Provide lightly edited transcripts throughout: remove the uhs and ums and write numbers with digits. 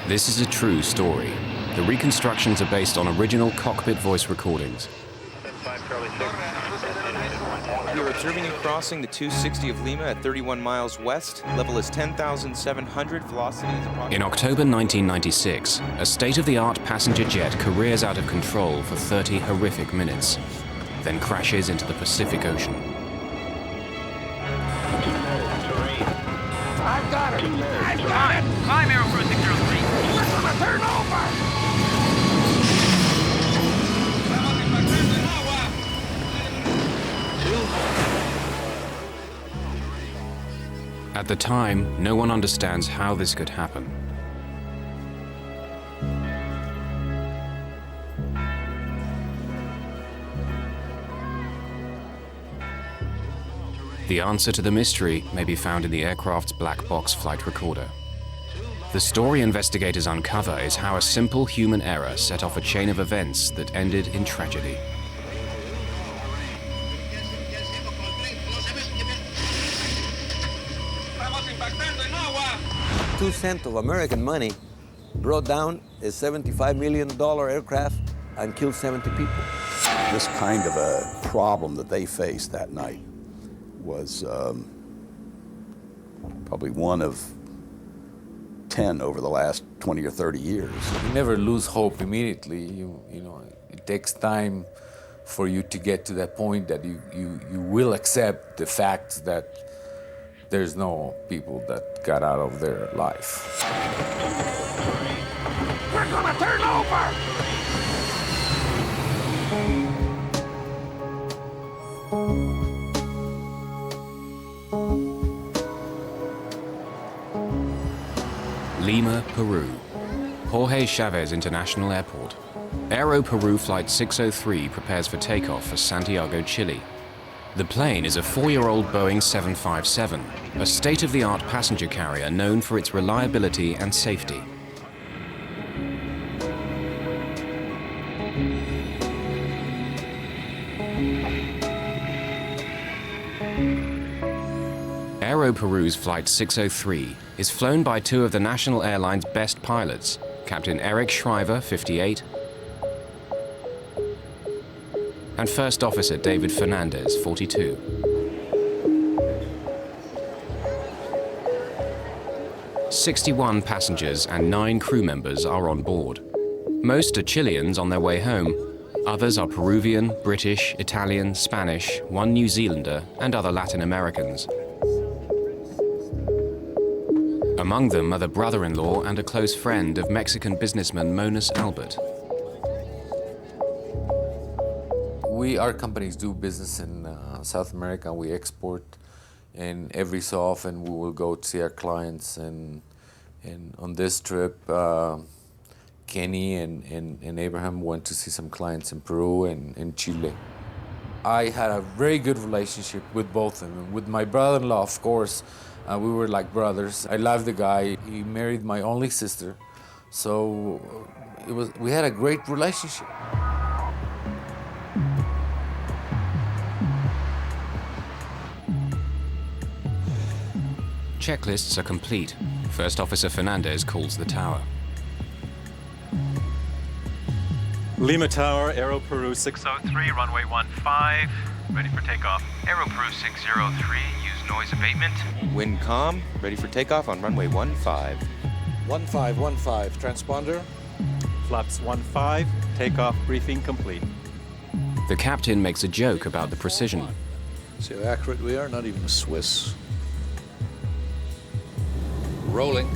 This is a true story. The reconstructions are based on original cockpit voice recordings. You're observing and crossing the 260 of Lima at 31 miles west. Level is 10,700. Velocity is approximately... In October 1996, a state-of-the-art passenger jet careers out of control for 30 horrific minutes, then crashes into the Pacific Ocean. I've got it! I've got it! Climb Aeroperú 603. We're gonna turn over! At the time, no one understands how this could happen. The answer to the mystery may be found in the aircraft's black box flight recorder. The story investigators uncover is how a simple human error set off a chain of events that ended in tragedy. $0.02 of American money brought down a $75 million aircraft and killed 70 people. This kind of a problem that they faced that night was probably one of 10 over the last 20 or 30 years. You never lose hope immediately. You know, it takes time for you to get to that point that you will accept the fact that there's no people that got out of their life. We're gonna turn over! Lima, Peru. Jorge-Chávez International Airport. Aeroperú Flight 603 prepares for takeoff for Santiago, Chile. The plane is a 4-year-old Boeing 757, a state-of-the-art passenger carrier known for its reliability and safety. Aeroperú's Flight 603 is flown by two of the national airline's best pilots, Captain Eric Schreiber, 58, and First Officer David Fernandez, 42. "61 passengers and 9 crew members are on board. Most are Chileans on their way home. Others are Peruvian, British, Italian, Spanish, 1 New Zealander, and other Latin Americans. Among them are the brother-in-law and a close friend of Mexican businessman Monas Albert. Our companies do business in South America. We export, and every so often we will go to see our clients. And on this trip, Kenny and Abraham went to see some clients in Peru and in Chile. I had a very good relationship with both of them. With my brother-in-law, of course, we were like brothers. I love the guy. He married my only sister, so we had a great relationship. Checklists are complete. First Officer Fernandez calls the tower. Lima Tower, Aeroperú 603, runway 15, ready for takeoff. Aeroperú 603, use noise abatement. Wind calm, ready for takeoff on runway 15. 1515, transponder. Flaps 15, takeoff briefing complete. The captain makes a joke about the precision. See how accurate we are? Not even Swiss. Rolling.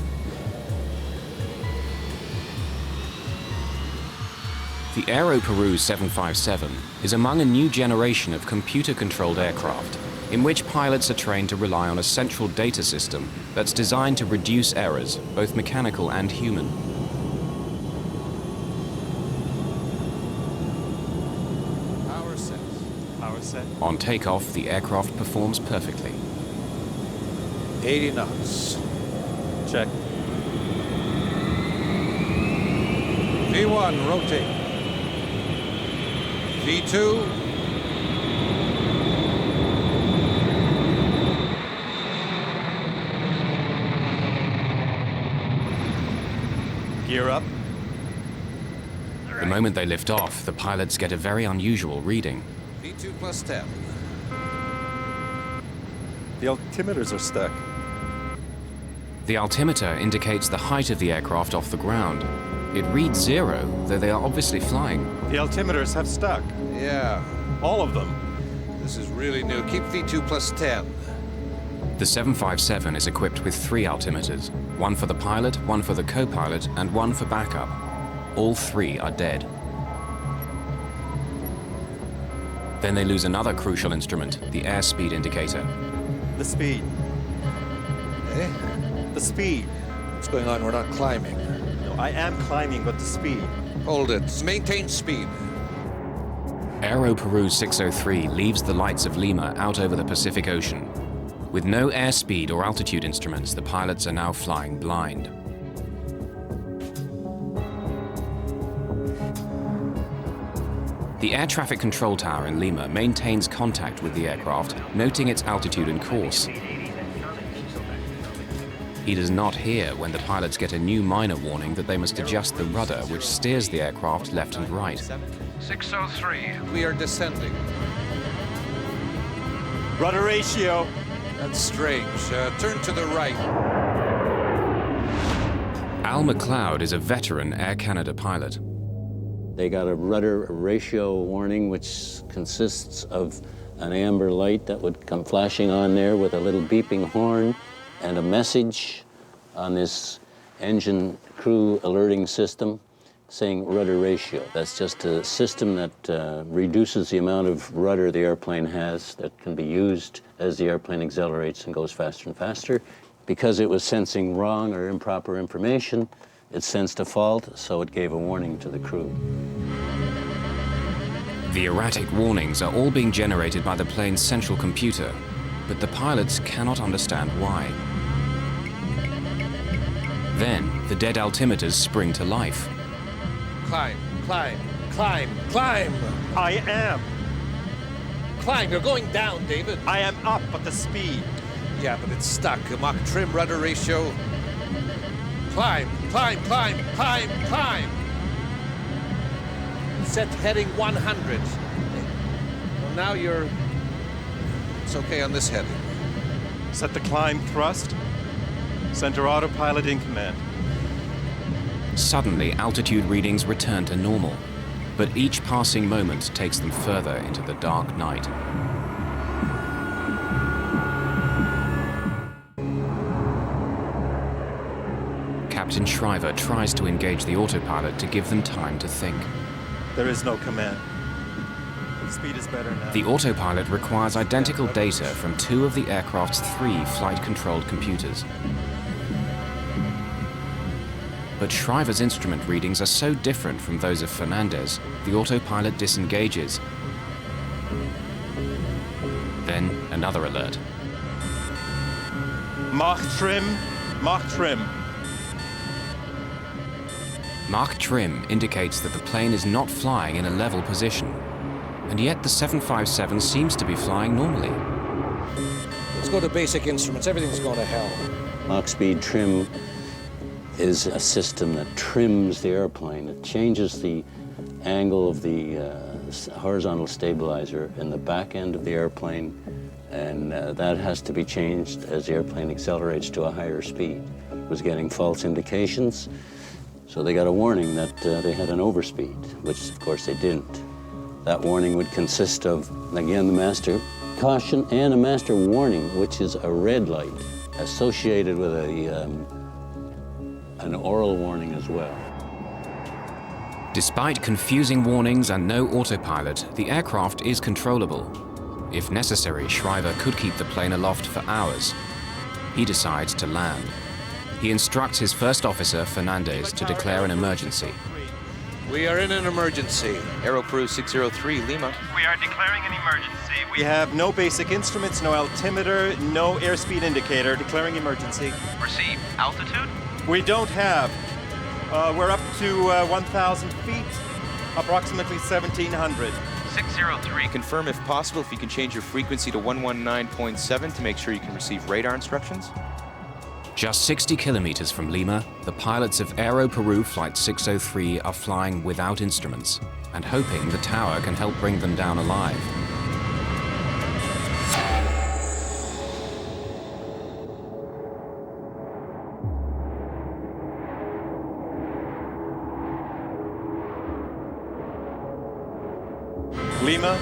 The Aeroperú 757 is among a new generation of computer-controlled aircraft in which pilots are trained to rely on a central data system that's designed to reduce errors, both mechanical and human. Power set. Power set. On takeoff, the aircraft performs perfectly. 80 knots. Check. V1, rotate. V2. Gear up. The moment they lift off, the pilots get a very unusual reading. V2 plus 10. The altimeters are stuck. The altimeter indicates the height of the aircraft off the ground. It reads 0, though they are obviously flying. The altimeters have stuck. Yeah, All of them. this is really new. Keep V2 plus 10. The 757 is equipped with 3 altimeters, one for the pilot, one for the co-pilot, and one for backup. All 3 are dead. Then they lose another crucial instrument, the airspeed indicator. The speed. Eh? The speed. What's going on? We're not climbing. No, I am climbing, but the speed. Hold it. Maintain speed. Aeroperú 603 leaves the lights of Lima out over the Pacific Ocean. With no airspeed or altitude instruments, the pilots are now flying blind. The air traffic control tower in Lima maintains contact with the aircraft, noting its altitude and course. He does not hear when the pilots get a new minor warning that they must adjust the rudder, which steers the aircraft left and right. 603. We are descending. Rudder ratio. That's strange. Turn to the right. Al McLeod is a veteran Air Canada pilot. They got a rudder ratio warning, which consists of an amber light that would come flashing on there with a little beeping horn and a message on this engine crew alerting system saying rudder ratio. That's just a system that reduces the amount of rudder the airplane has that can be used as the airplane accelerates and goes faster and faster. Because it was sensing wrong or improper information, it sensed a fault, so it gave a warning to the crew. The erratic warnings are all being generated by the plane's central computer, but the pilots cannot understand why. Then, the dead altimeters spring to life. Climb, climb, climb, climb. I am. Climb. You're going down, David. I am up, but the speed. Yeah, but it's stuck. Mach trim, rudder ratio. Climb, climb, climb, climb, climb. Set heading 100. Well, now you're... It's okay on this heading. Set the climb thrust. Center autopilot in command. Suddenly, altitude readings return to normal, but each passing moment takes them further into the dark night. Captain Shriver tries to engage the autopilot to give them time to think. There is no command. The speed is better now. The autopilot requires identical data from 2 of the aircraft's 3 flight-controlled computers. But Shriver's instrument readings are so different from those of Fernandez, the autopilot disengages. Then another alert. Mach trim, Mach trim. Mach trim indicates that the plane is not flying in a level position, and yet the 757 seems to be flying normally. Let's go to basic instruments. Everything's going to hell. Mach speed trim is a system that trims the airplane. It changes the angle of the horizontal stabilizer in the back end of the airplane, and that has to be changed as the airplane accelerates to a higher speed. It was getting false indications, so they got a warning that they had an overspeed, which of course they didn't. That warning would consist of, again, the master caution and a master warning, which is a red light associated with an oral warning as well. Despite confusing warnings and no autopilot, the aircraft is controllable. If necessary, Shriver could keep the plane aloft for hours. He decides to land. He instructs his first officer, Fernandez, to declare an emergency. We are in an emergency. Aeroperú 603, Lima. We are declaring an emergency. We have no basic instruments, no altimeter, no airspeed indicator. Declaring emergency. Receive. Altitude? We don't have. We're up to 1,000 feet, approximately 1,700. 603. Confirm if possible if you can change your frequency to 119.7 to make sure you can receive radar instructions. Just 60 kilometers from Lima, the pilots of Aeroperú Flight 603 are flying without instruments and hoping the tower can help bring them down alive. Lima,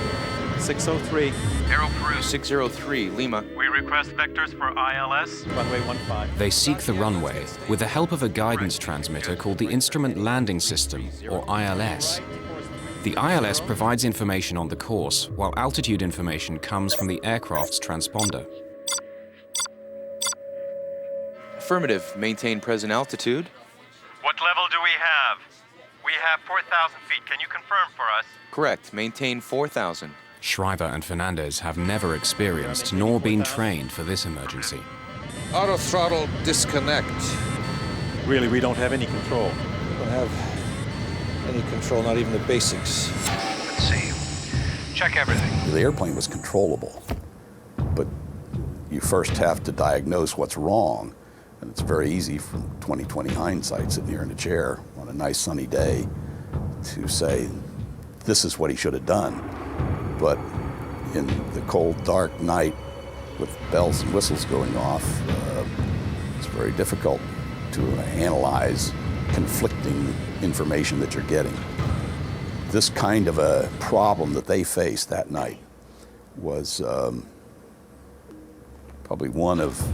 603. Aeroperú 603, Lima. We request vectors for ILS. Runway 15. They seek the runway with the help of a guidance transmitter called the Instrument Landing System, or ILS. The ILS provides information on the course, while altitude information comes from the aircraft's transponder. Affirmative, maintain present altitude. What level do we have? We have 4,000 feet. Can you confirm for us? Correct, maintain 4,000. Shriver and Fernandez have never experienced nor been trained for this emergency. Auto throttle disconnect. Really, we don't have any control. We don't have any control, not even the basics. Let's see. Check everything. The airplane was controllable, but you first have to diagnose what's wrong. And it's very easy from 20/20 hindsight, sitting here in a chair on a nice sunny day, to say, this is what he should have done. But in the cold, dark night with bells and whistles going off, it's very difficult to analyze conflicting information that you're getting. This kind of a problem that they faced that night was probably one of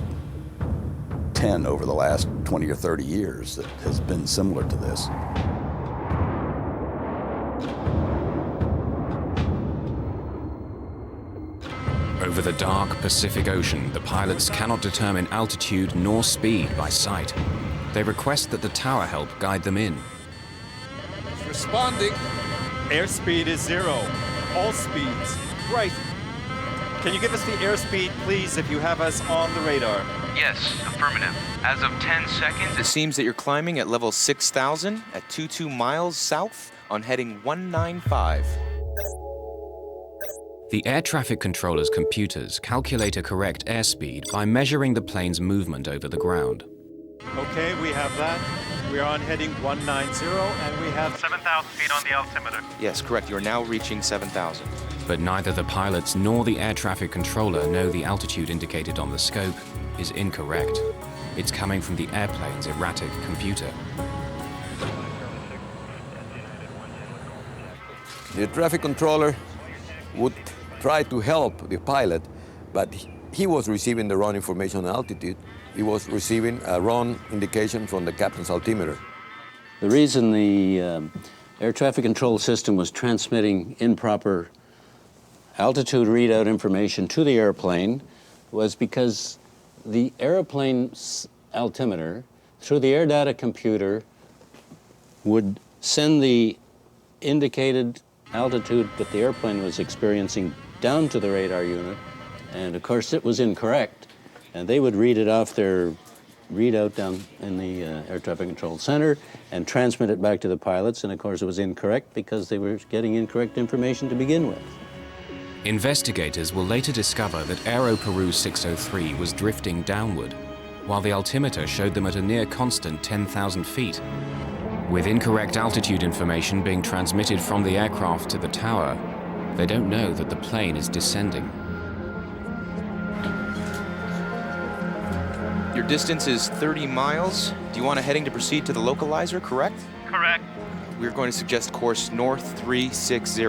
10 over the last 20 or 30 years that has been similar to this. Over the dark Pacific Ocean, the pilots cannot determine altitude nor speed by sight. They request that the tower help guide them in. It's responding. Airspeed is 0. All speeds. Right. Can you give us the airspeed, please, if you have us on the radar? Yes, affirmative. As of 10 seconds, It seems that you're climbing at level 6,000 at 22 miles south on heading 195. The air traffic controller's computers calculate a correct airspeed by measuring the plane's movement over the ground. Okay, we have that. We are on heading 190, and we have 7,000 feet on the altimeter. Yes, correct. You are now reaching 7,000. But neither the pilots nor the air traffic controller know the altitude indicated on the scope is incorrect. It's coming from the airplane's erratic computer. The traffic controller would try to help the pilot, but he was receiving the wrong information on altitude. He was receiving a wrong indication from the captain's altimeter. The reason the air traffic control system was transmitting improper altitude readout information to the airplane was because the airplane's altimeter, through the air data computer, would send the indicated altitude that the airplane was experiencing down to the radar unit, and of course it was incorrect, and they would read it off their readout down in the air traffic control center and transmit it back to the pilots, and of course it was incorrect because they were getting incorrect information to begin with. Investigators will later discover that Aeroperú 603 was drifting downward, while the altimeter showed them at a near constant 10,000 feet. With incorrect altitude information being transmitted from the aircraft to the tower, they don't know that the plane is descending. Your distance is 30 miles. Do you want a heading to proceed to the localizer, correct? Correct. We're going to suggest course north 360.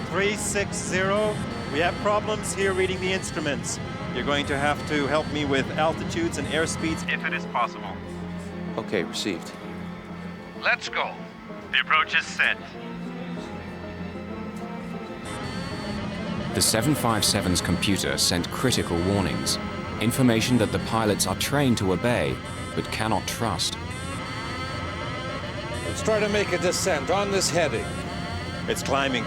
360. We have problems here reading the instruments. You're going to have to help me with altitudes and airspeeds If it is possible. Okay, received. Let's go. The approach is set. The 757's computer sent critical warnings, information that the pilots are trained to obey but cannot trust. Let's try to make a descent on this heading. It's climbing.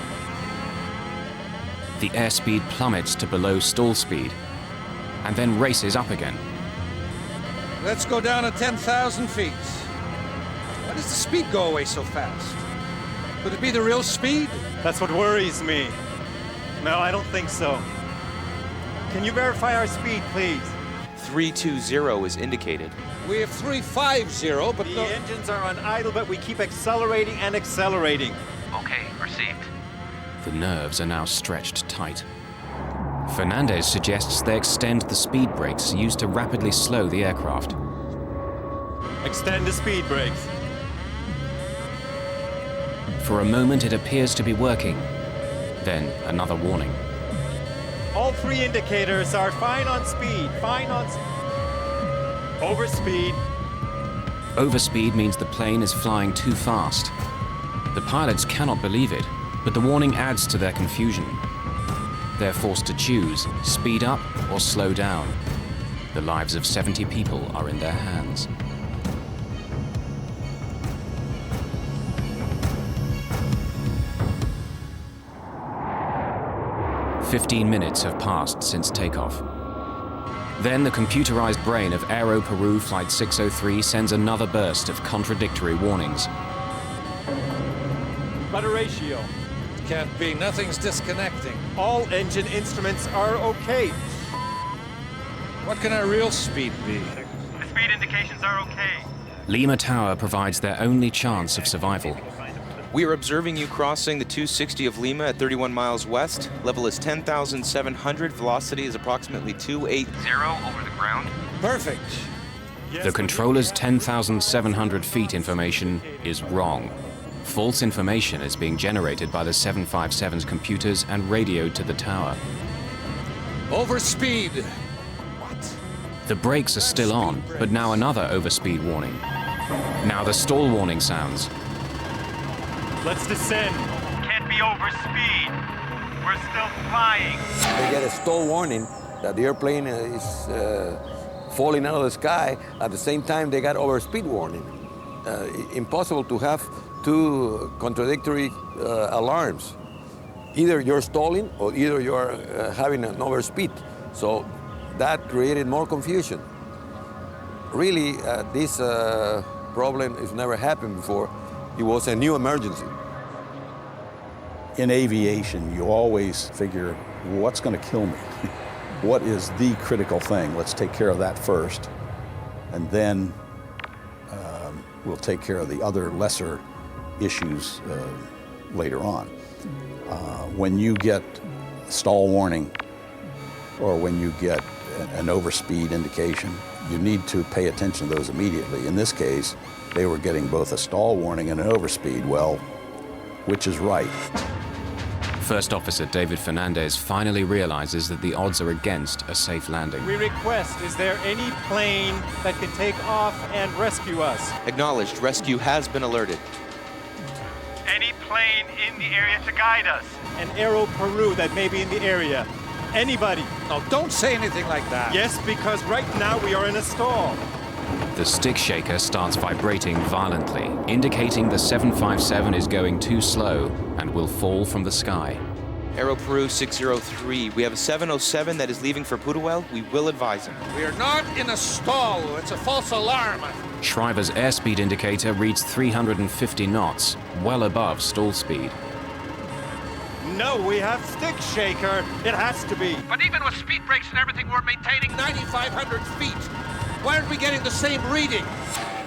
The airspeed plummets to below stall speed and then races up again. Let's go down to 10,000 feet. Why does the speed go away so fast? Could it be the real speed? That's what worries me. No, I don't think so. Can you verify our speed, please? 320 is indicated. We have 350, but The engines are on idle, but we keep accelerating and accelerating. Okay, received. The nerves are now stretched tight. Fernandez suggests they extend the speed brakes used to rapidly slow the aircraft. Extend the speed brakes. For a moment, it appears to be working. Then, another warning. All three indicators are fine on speed, Overspeed. Overspeed means the plane is flying too fast. The pilots cannot believe it, but the warning adds to their confusion. They're forced to choose, speed up or slow down. The lives of 70 people are in their hands. "15 minutes have passed since takeoff. Then the computerized brain of Aeroperú Flight 603 sends another burst of contradictory warnings. Rudder ratio. can't be. Nothing's disconnecting. All engine instruments are okay. What can our real speed be? The speed indications are okay. Lima Tower provides their only chance of survival. We are observing you crossing the 260 of Lima at 31 miles west. Level is 10,700. Velocity is approximately 280 over the ground. Perfect. The controller's 10,700 feet information is wrong. False information is being generated by the 757's computers and radioed to the tower. Overspeed. The brakes are still on, but now another overspeed warning. Now the stall warning sounds. Let's descend. Can't be over speed. We're still flying. They get a stall warning that the airplane is falling out of the sky. At the same time, they got overspeed warning. Impossible to have two contradictory alarms. Either you're stalling or either you're having an overspeed. So that created more confusion. Really, this problem has never happened before. It was a new emergency. In aviation, you always figure, what's going to kill me? What is the critical thing? Let's take care of that first, and then we'll take care of the other lesser issues later on. When you get stall warning or when you get an overspeed indication, you need to pay attention to those immediately. In this case, they were getting both a stall warning and an overspeed. Well, which is right? First Officer David Fernandez finally realizes that the odds are against a safe landing. We request, is there any plane that can take off and rescue us? Acknowledged. Rescue has been alerted. Any plane in the area to guide us? An Aeroperú that may be in the area. Anybody? No, don't say anything like that. Yes, because right now we are in a stall. The stick shaker starts vibrating violently, indicating the 757 is going too slow and will fall from the sky. Aeroperú 603. We have a 707 that is leaving for Putuel. We will advise him. We are not in a stall. It's a false alarm. Shriver's airspeed indicator reads 350 knots, well above stall speed. No, we have stick shaker. It has to be. But even with speed brakes and everything, we're maintaining 9,500 feet. Why aren't we getting the same reading?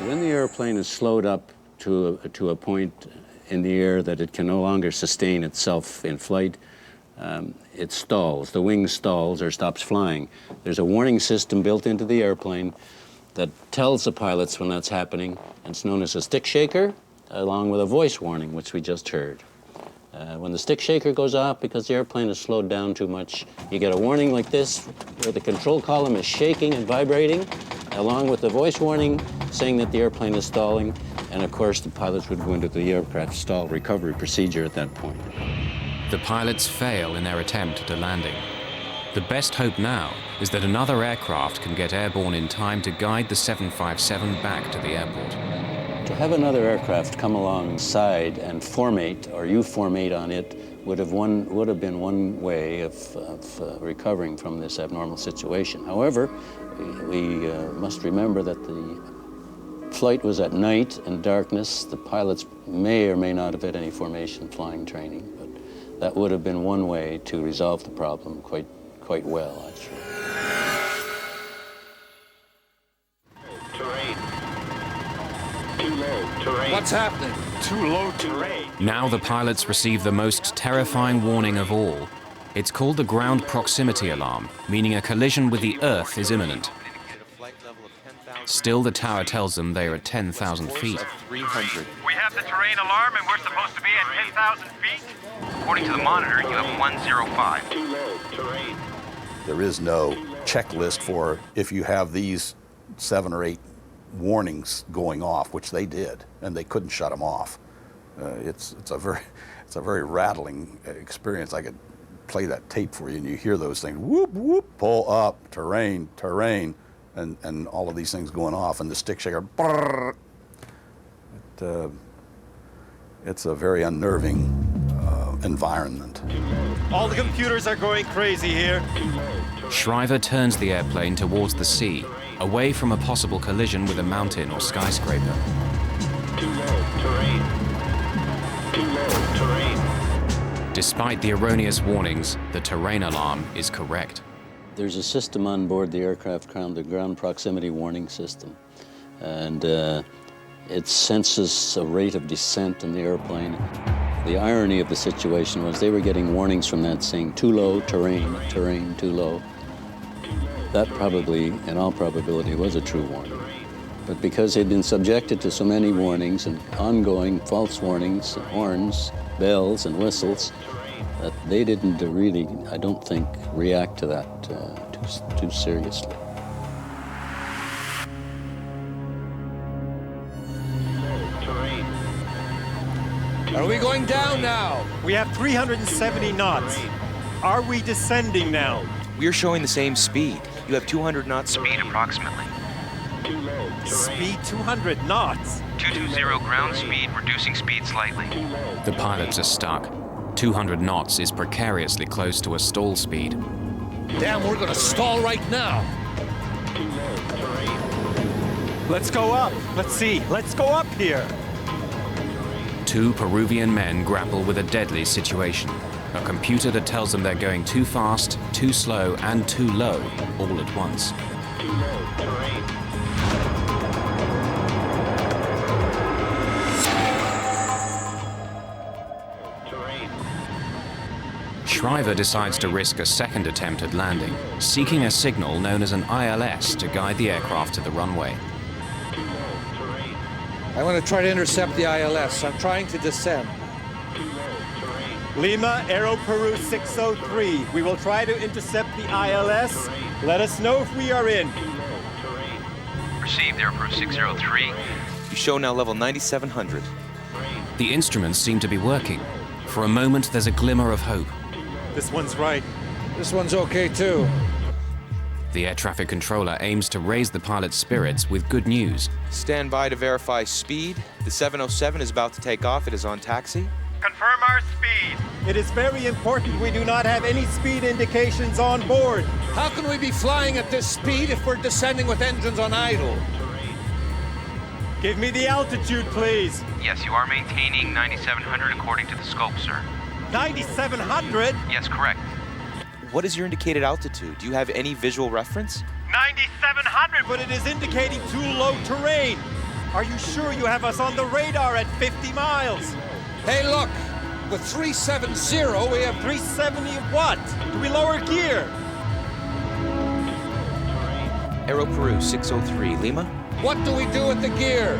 When the airplane is slowed up to a point in the air that it can no longer sustain itself in flight, it stalls. The wing stalls or stops flying. There's a warning system built into the airplane that tells the pilots when that's happening. It's known as a stick shaker, along with a voice warning, which we just heard. When the stick shaker goes off because the airplane is slowed down too much, you get a warning like this, where the control column is shaking and vibrating, along with the voice warning saying that the airplane is stalling, and of course the pilots would go into the aircraft stall recovery procedure at that point. The pilots fail in their attempt at a landing. The best hope now is that another aircraft can get airborne in time to guide the 757 back to the airport. To have another aircraft come alongside and formate, or you formate on it, would have been one way of recovering from this abnormal situation. However, we must remember that the flight was at night and darkness. The pilots may or may not have had any formation flying training, but that would have been one way to resolve the problem quite well, actually. Terrain. What's happening? Too low terrain. Now the pilots receive the most terrifying warning of all. It's called the ground proximity alarm, meaning a collision with the Earth is imminent. Still, the tower tells them they are at 10,000 feet. 300. We have the terrain alarm and we're supposed to be at 10,000 feet. According to the monitor, you have 105. There is no checklist for if you have these 7 or 8 warnings going off, which they did, and they couldn't shut them off. It's a very rattling experience. I could play that tape for you, and you hear those things: whoop whoop, pull up, terrain, terrain, and all of these things going off, and the stick shaker. Brrr. It's a very unnerving environment. All the computers are going crazy here. Shriver turns the airplane towards the sea, away from a possible collision with a mountain or skyscraper. Despite the erroneous warnings, the terrain alarm is correct. There's a system on board the aircraft, the ground proximity warning system, and it senses a rate of descent in the airplane. The irony of the situation was they were getting warnings from that saying too low, terrain, terrain, too low. That probably, in all probability, was a true warning. But because they'd been subjected to so many warnings and ongoing false warnings, horns, bells, and whistles, that they didn't really, I don't think, react to that too seriously. Are we going down now? We have 370 knots. Are we descending now? We are showing the same speed. You have 200 knots speed approximately. Speed 200 knots. 220 ground speed, reducing speed slightly. The pilots are stuck. 200 knots is precariously close to a stall speed. Damn, we're gonna stall right now. Let's go up. Let's see. Let's go up here. 2 Peruvian men grapple with a deadly situation. A computer that tells them they're going too fast, too slow, and too low, all at once. Shriver decides to risk a second attempt at landing, seeking a signal known as an ILS to guide the aircraft to the runway. I want to try to intercept the ILS. I'm trying to descend. Lima, Aeroperú 603. We will try to intercept the ILS. Let us know if we are in. Received, Aeroperú 603. You show now level 9,700. The instruments seem to be working. For a moment, there's a glimmer of hope. This one's right. This one's okay, too. The air traffic controller aims to raise the pilot's spirits with good news. Stand by to verify speed. The 707 is about to take off. It is on taxi. Confirm our speed. It is very important we do not have any speed indications on board. How can we be flying at this speed if we're descending with engines on idle? Give me the altitude, please. Yes, you are maintaining 9,700 according to the scope, sir. 9,700? Yes, correct. What is your indicated altitude? Do you have any visual reference? 9,700, but it is indicating too low terrain. Are you sure you have us on the radar at 50 miles? Hey, look! With 370, we have 370 what? Do we lower gear? Aeroperú 603, Lima. What do we do with the gear?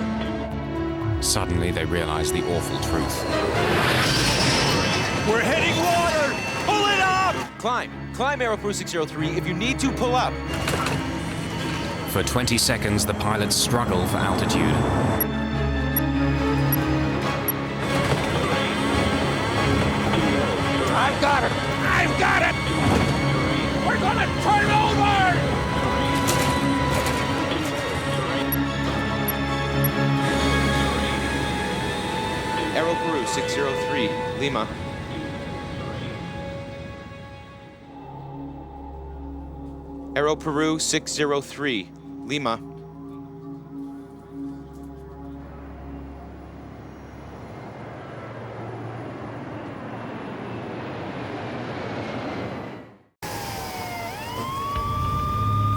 Suddenly, they realize the awful truth. We're hitting water! Pull it up! Climb. Climb Aeroperú 603. If you need to, pull up. For 20 seconds, the pilots struggle for altitude. I've got it! I've got it! We're gonna turn over! Aeroperú 603, Lima. Aeroperú 603, Lima.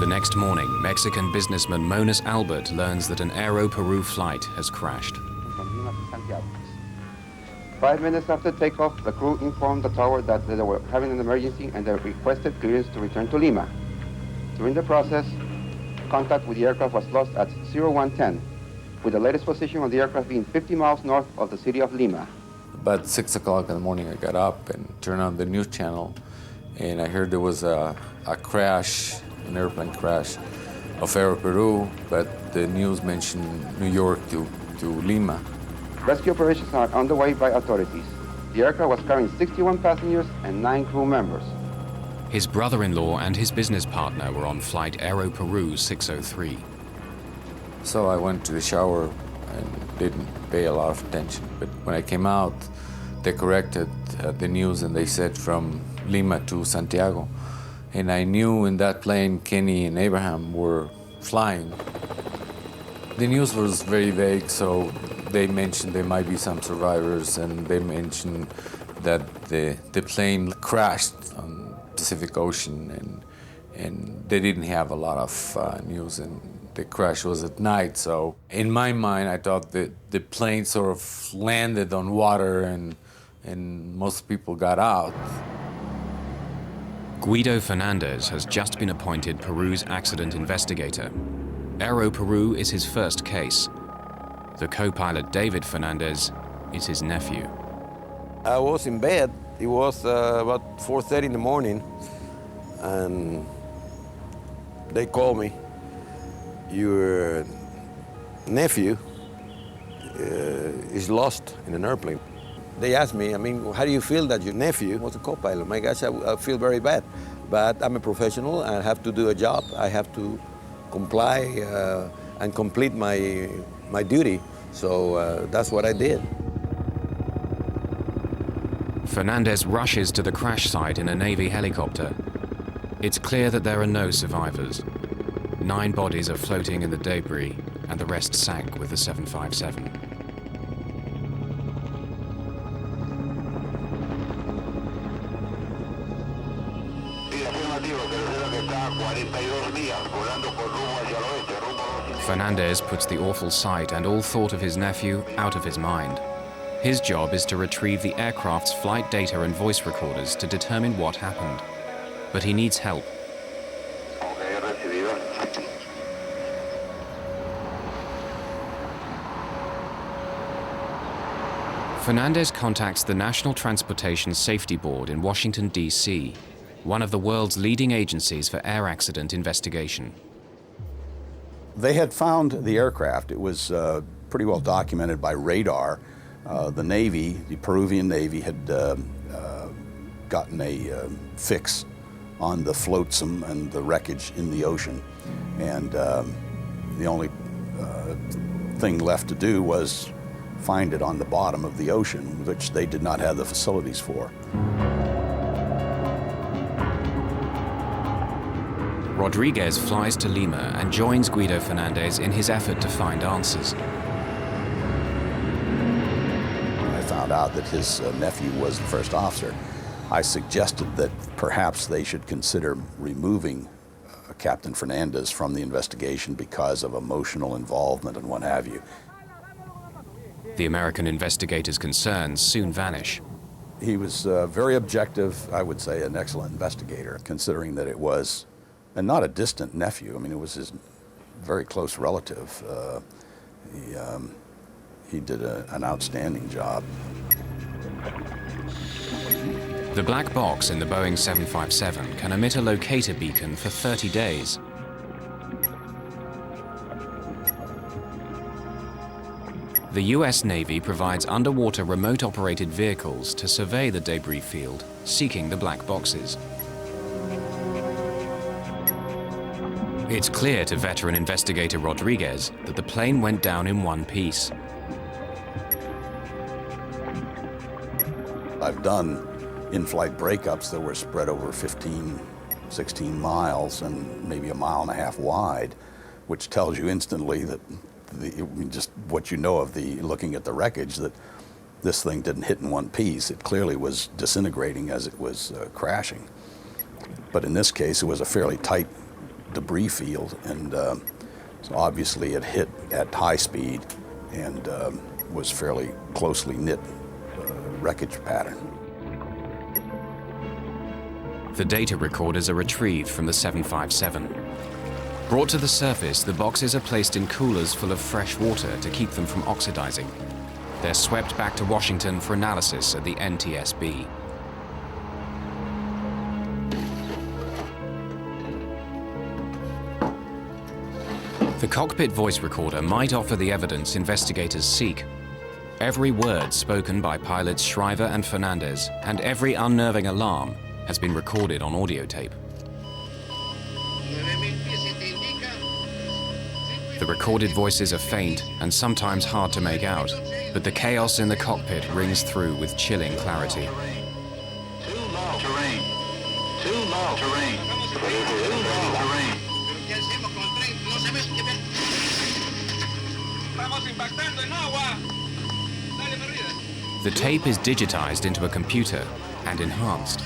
The next morning, Mexican businessman Monas Albert learns that an Aeroperú flight has crashed. From Lima to Santiago. 5 minutes after takeoff, the crew informed the tower that they were having an emergency and they requested clearance to return to Lima. During the process, contact with the aircraft was lost at 0110, with the latest position of the aircraft being 50 miles north of the city of Lima. About 6 o'clock in the morning, I got up and turned on the news channel, and I heard there was a crash, an airplane crash of Aeroperú, but the news mentioned New York to Lima. Rescue operations are underway by authorities. The aircraft was carrying 61 passengers and 9 crew members. His brother-in-law and his business partner were on flight Aeroperú 603. So I went to the shower and didn't pay a lot of attention. But when I came out, they corrected the news and they said from Lima to Santiago. And I knew in that plane Kenny and Abraham were flying. The news was very vague, so they mentioned there might be some survivors, and they mentioned that the plane crashed on the Pacific Ocean, and they didn't have a lot of news, and the crash was at night. So in my mind, I thought that the plane sort of landed on water and most people got out. Guido Fernandez has just been appointed Peru's accident investigator. Aeroperú is his first case. The co-pilot David Fernandez is his nephew. I was in bed. It was about 4:30 in the morning, and they called me. Your nephew is lost in an airplane. They asked me, how do you feel that your nephew was a co-pilot? My gosh, I feel very bad. But I'm a professional. I have to do a job. I have to comply and complete my duty. So that's what I did. Fernandez rushes to the crash site in a Navy helicopter. It's clear that there are no survivors. 9 bodies are floating in the debris, and the rest sank with the 757. Fernandez puts the awful sight and all thought of his nephew out of his mind. His job is to retrieve the aircraft's flight data and voice recorders to determine what happened. But he needs help. Fernandez contacts the National Transportation Safety Board in Washington, D.C., one of the world's leading agencies for air accident investigation. They had found the aircraft. It was pretty well documented by radar. The Navy, the Peruvian Navy, had gotten a fix on the flotsam and the wreckage in the ocean. And the only thing left to do was find it on the bottom of the ocean, which they did not have the facilities for. Rodriguez flies to Lima and joins Guido Fernandez in his effort to find answers. I found out that his nephew was the first officer. I suggested that perhaps they should consider removing Captain Fernandez from the investigation because of emotional involvement and what have you. The American investigator's concerns soon vanish. He was very objective, I would say an excellent investigator, considering that it was, and not a distant nephew, it was his very close relative. He did an outstanding job. The black box in the Boeing 757 can emit a locator beacon for 30 days. The US Navy provides underwater remote-operated vehicles to survey the debris field, seeking the black boxes. It's clear to veteran investigator Rodriguez that the plane went down in one piece. I've done in-flight breakups that were spread over 15, 16 miles and maybe a mile and a half wide, which tells you instantly that just what you know of looking at the wreckage, that this thing didn't hit in one piece. It clearly was disintegrating as it was crashing. But in this case, it was a fairly tight debris field, and so obviously it hit at high speed and was fairly closely knit wreckage pattern. The data recorders are retrieved from the 757. Brought to the surface, the boxes are placed in coolers full of fresh water to keep them from oxidizing. They're swept back to Washington for analysis at the NTSB. The cockpit voice recorder might offer the evidence investigators seek. Every word spoken by pilots Shriver and Fernandez and every unnerving alarm has been recorded on audio tape. The recorded voices are faint and sometimes hard to make out, but the chaos in the cockpit rings through with chilling clarity. Too low. Terrain. Too low. Terrain. Too low. Terrain. The tape is digitized into a computer and enhanced.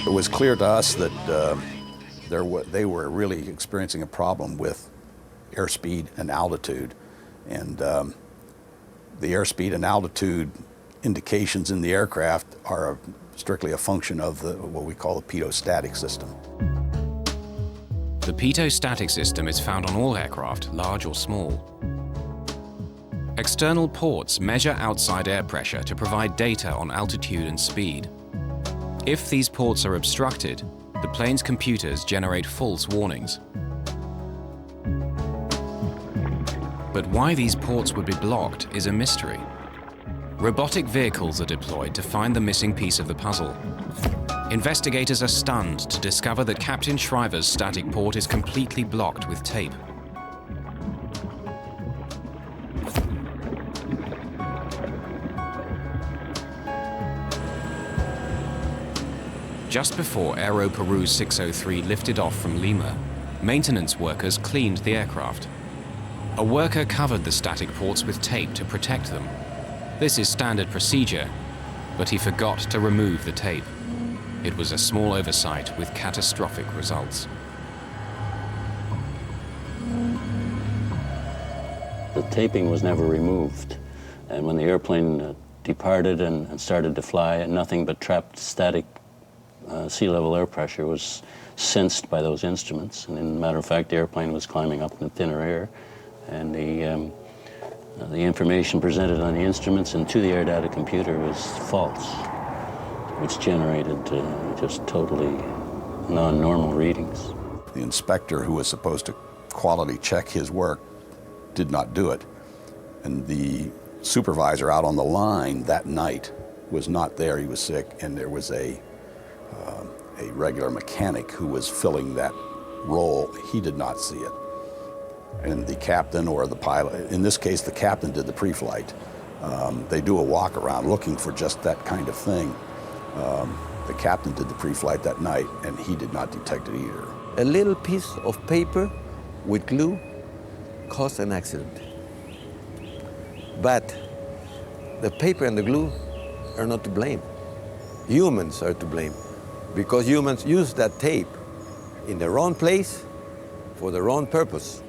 It was clear to us that they were really experiencing a problem with airspeed and altitude, and the airspeed and altitude indications in the aircraft are strictly a function of what we call the pitot-static system. The pitot-static system is found on all aircraft, large or small. External ports measure outside air pressure to provide data on altitude and speed. If these ports are obstructed, the plane's computers generate false warnings. But why these ports would be blocked is a mystery. Robotic vehicles are deployed to find the missing piece of the puzzle. Investigators are stunned to discover that Captain Shriver's static port is completely blocked with tape. Just before Aeroperú 603 lifted off from Lima, maintenance workers cleaned the aircraft. A worker covered the static ports with tape to protect them. This is standard procedure, but he forgot to remove the tape. It was a small oversight with catastrophic results. The taping was never removed, and when the airplane departed and started to fly, nothing but trapped static sea level air pressure was sensed by those instruments. And in matter of fact, the airplane was climbing up in thinner air, and the information presented on the instruments and to the air data computer was false, which generated just totally non-normal readings. The inspector who was supposed to quality check his work did not do it. And the supervisor out on the line that night was not there, he was sick, and there was a regular mechanic who was filling that role. He did not see it. And the captain or the pilot, in this case the captain did the pre-flight. They do a walk around looking for just that kind of thing. The captain did the pre-flight that night and he did not detect it either. A little piece of paper with glue caused an accident. But the paper and the glue are not to blame. Humans are to blame, because humans use that tape in the wrong place for the wrong purpose.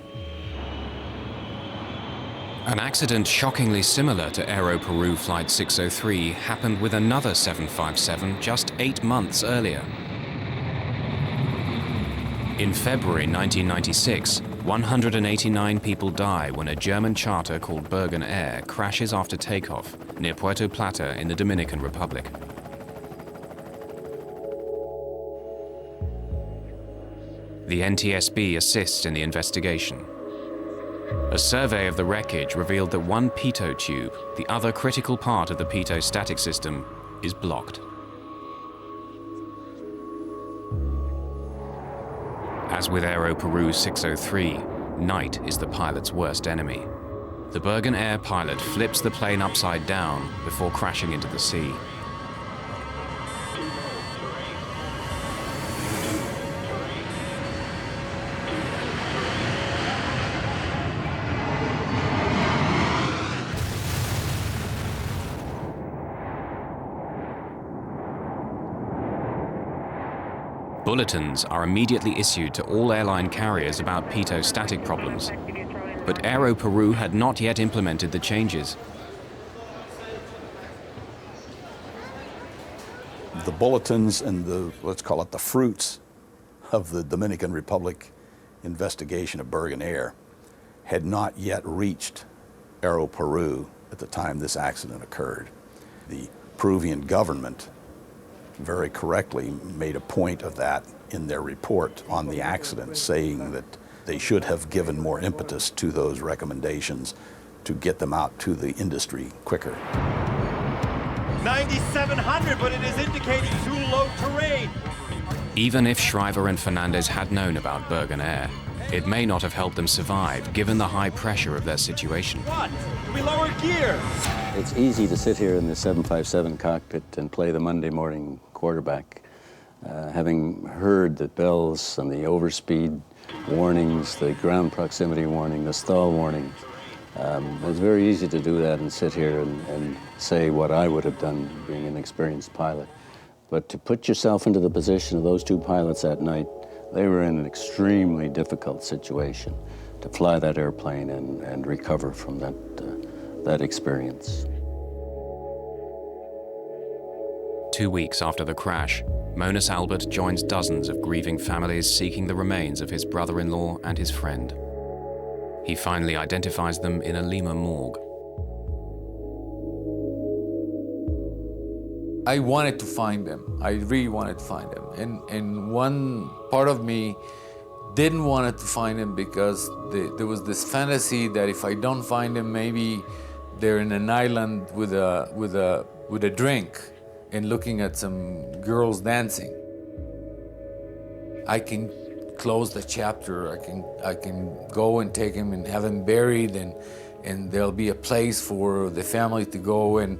An accident shockingly similar to Aeroperú Flight 603 happened with another 757 just 8 months earlier. In February 1996, 189 people die when a German charter called Bergen Air crashes after takeoff near Puerto Plata in the Dominican Republic. The NTSB assists in the investigation. A survey of the wreckage revealed that one pitot tube, the other critical part of the pitot-static system, is blocked. As with Aeroperú 603, night is the pilot's worst enemy. The Bergen Air pilot flips the plane upside down before crashing into the sea. Bulletins are immediately issued to all airline carriers about pitot static problems, but Aeroperú had not yet implemented the changes. The bulletins and the, let's call it the fruits of the Dominican Republic investigation of Bergen Air had not yet reached Aeroperú at the time this accident occurred. The Peruvian government very correctly made a point of that in their report on the accident, saying that they should have given more impetus to those recommendations to get them out to the industry quicker. 9,700, but it is indicating too low terrain. Even if Shriver and Fernandez had known about Bergen Air, it may not have helped them survive, given the high pressure of their situation. What? Can we lower gear? It's easy to sit here in the 757 cockpit and play the Monday morning quarterback, having heard the bells and the overspeed warnings, the ground proximity warning, the stall warning. It's very easy to do that and sit here and say what I would have done being an experienced pilot. But to put yourself into the position of those two pilots that night, they were in an extremely difficult situation to fly that airplane and recover from that experience. 2 weeks after the crash, Monas Albert joins dozens of grieving families seeking the remains of his brother-in-law and his friend. He finally identifies them in a Lima morgue. I wanted to find them. I really wanted to find them. And one part of me didn't want to find them because there was this fantasy that if I don't find them, maybe they're in an island with a drink and looking at some girls dancing. I can close the chapter. I can go and take them and have them buried, and there'll be a place for the family to go and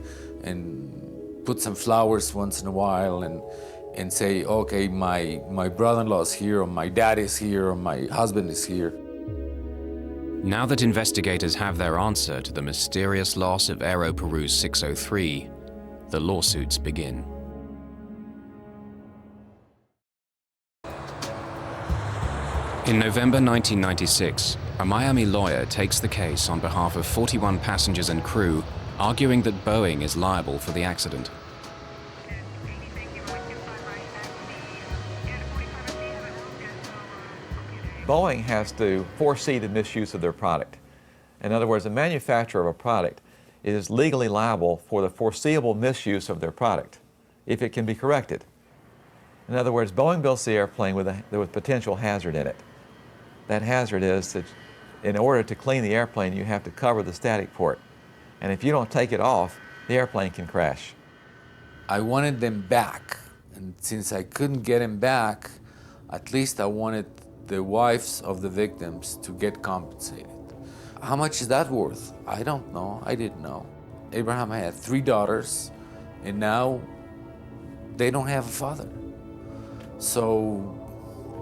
put some flowers once in a while and say, okay, my brother-in-law's here, or my dad is here, or my husband is here. Now that investigators have their answer to the mysterious loss of Aeroperú 603, the lawsuits begin. In November 1996, a Miami lawyer takes the case on behalf of 41 passengers and crew, arguing that Boeing is liable for the accident. Boeing has to foresee the misuse of their product. In other words, a manufacturer of a product is legally liable for the foreseeable misuse of their product if it can be corrected. In other words, Boeing builds the airplane with a potential hazard in it. That hazard is that in order to clean the airplane, you have to cover the static port. And if you don't take it off, the airplane can crash. I wanted them back. And since I couldn't get them back, at least I wanted the wives of the victims to get compensated. How much is that worth? I don't know. I didn't know. Abraham had 3 daughters, and now they don't have a father. So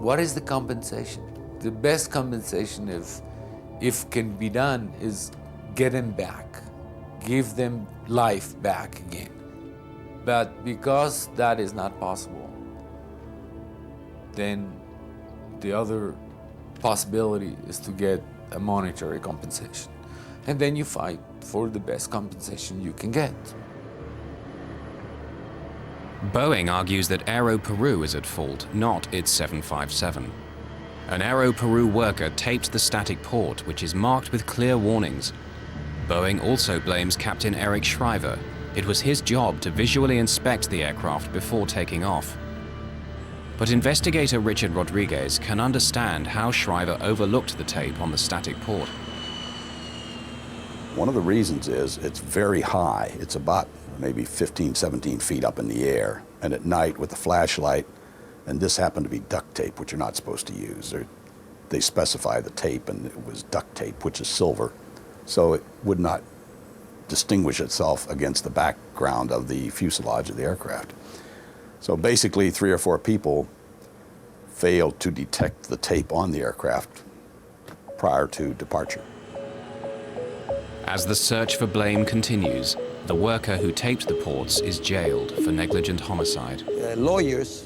what is the compensation? The best compensation, if can be done, is get them back. Give them life back again. But because that is not possible, then the other possibility is to get a monetary compensation. And then you fight for the best compensation you can get. Boeing argues that Aeroperú is at fault, not its 757. An Aeroperú worker taped the static port, which is marked with clear warnings. Boeing also blames Captain Eric Shriver. It was his job to visually inspect the aircraft before taking off. But investigator Richard Rodriguez can understand how Shriver overlooked the tape on the static port. One of the reasons is it's very high. It's about maybe 15, 17 feet up in the air. And at night with a flashlight, and this happened to be duct tape, which you're not supposed to use. They specify the tape, and it was duct tape, which is silver, so it would not distinguish itself against the background of the fuselage of the aircraft. So basically 3 or 4 people failed to detect the tape on the aircraft prior to departure. As the search for blame continues, the worker who taped the ports is jailed for negligent homicide. Lawyers,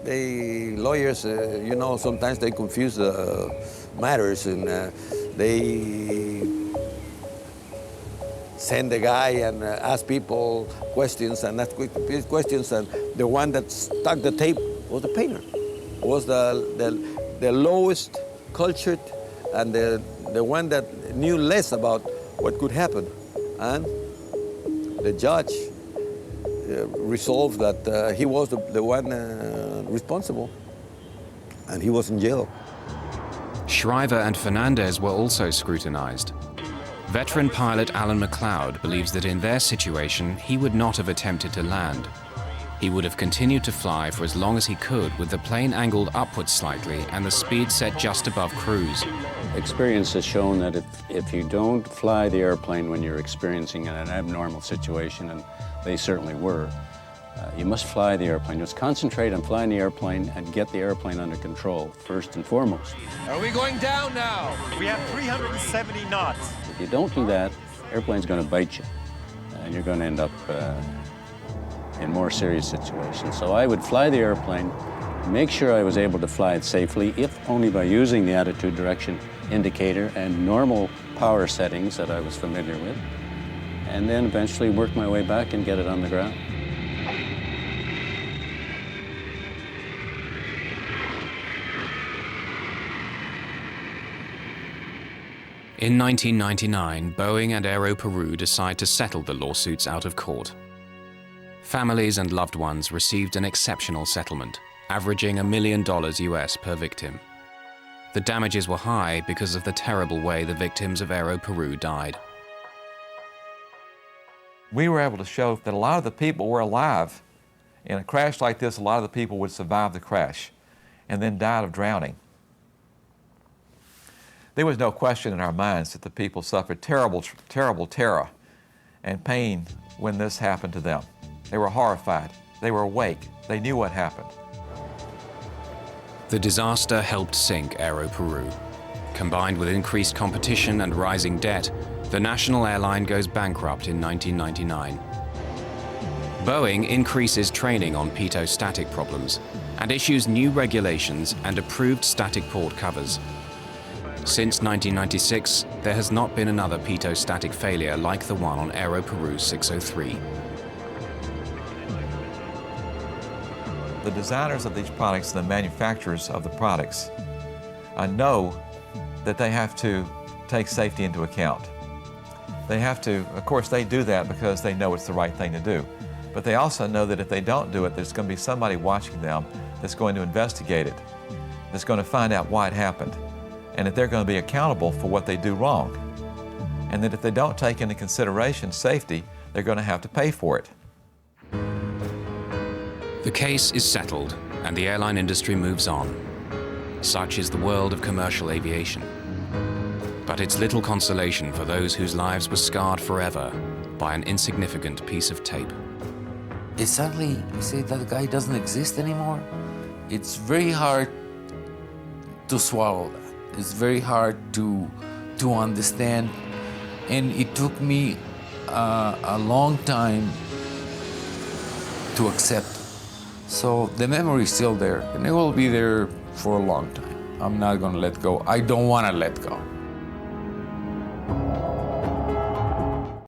you know, sometimes they confuse matters, and they send the guy and ask people questions and ask questions, and the one that stuck the tape was the painter, was the lowest cultured and the one that knew less about what could happen. And the judge resolved that he was the one responsible, and he was in jail. Shriver and Fernandez were also scrutinized. Veteran pilot Alan McLeod believes that in their situation, he would not have attempted to land. He would have continued to fly for as long as he could with the plane angled upwards slightly and the speed set just above cruise. Experience has shown that if you don't fly the airplane when you're experiencing an abnormal situation, and they certainly were, you must fly the airplane. Just concentrate on flying the airplane and get the airplane under control, first and foremost. Are we going down now? We have 370 knots. If you don't do that, the airplane's going to bite you, and you're going to end up in more serious situations. So I would fly the airplane, make sure I was able to fly it safely, if only by using the attitude direction indicator and normal power settings that I was familiar with, and then eventually work my way back and get it on the ground. In 1999, Boeing and Aeroperú decide to settle the lawsuits out of court. Families and loved ones received an exceptional settlement, averaging $1 million US per victim. The damages were high because of the terrible way the victims of Aeroperú died. We were able to show that a lot of the people were alive. In a crash like this, a lot of the people would survive the crash and then died of drowning. There was no question in our minds that the people suffered terrible, terrible terror and pain when this happened to them. They were horrified. They were awake. They knew what happened. The disaster helped sink Aeroperú. Combined with increased competition and rising debt, the national airline goes bankrupt in 1999. Boeing increases training on pitot-static problems and issues new regulations and approved static port covers. Since 1996, there has not been another pitot-static failure like the one on Aeroperú 603. The designers of these products and the manufacturers of the products know that they have to take safety into account. They have to, of course, they do that because they know it's the right thing to do. But they also know that if they don't do it, there's going to be somebody watching them that's going to investigate it, that's going to find out why it happened, and that they're going to be accountable for what they do wrong. And that if they don't take into consideration safety, they're going to have to pay for it. The case is settled, and the airline industry moves on. Such is the world of commercial aviation. But it's little consolation for those whose lives were scarred forever by an insignificant piece of tape. It's suddenly, you say that guy doesn't exist anymore. It's very hard to swallow that. It's very hard to understand. And it took me a long time to accept it. So the memory is still there, and it will be there for a long time. I'm not gonna let go. I don't wanna let go.